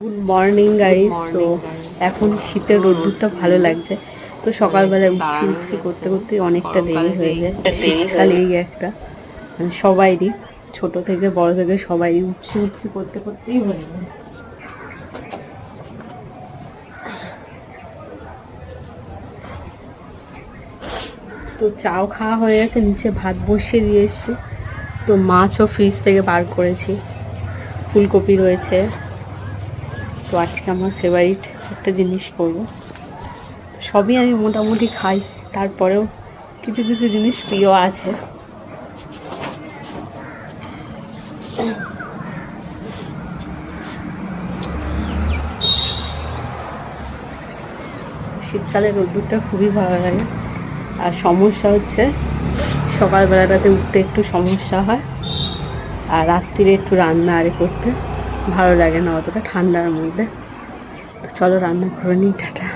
Good morning guys. তো এখন শীতের রোদ্দুরটা ভালো লাগছে। তো সকালবেলায় উঠছি উঠছি করতে করতে অনেকটা দেরি হয়ে যায়। শীতকাল এই একটা মানে সবাইরই, ছোট থেকে বড় থেকে সবাই উঠছি উঠছি করতে করতেই হয়ে যায়। তো চাও খাওয়া হয়ে গেছে, নিচে ভাত বসিয়ে দিয়ে এসছি। তো মাছও ফ্রিজ থেকে বার করেছি, ফুলকপি রয়েছে। তো আজকে আমার ফেভারিট একটা জিনিস করবো। সবই আমি মোটামুটি খাই, তারপরেও কিছু কিছু জিনিস প্রিয় আছে। শীতকালে রোদ্দুরটা খুবই ভালো লাগে। আর সমস্যা হচ্ছে সকালবেলাটাতে উঠতে একটু সমস্যা হয়, আর রাত্রিরে একটু রান্না করতে ভালো লাগে না অতটা ঠান্ডার মধ্যে। তো চলো রান্না করে নিই, টাটা।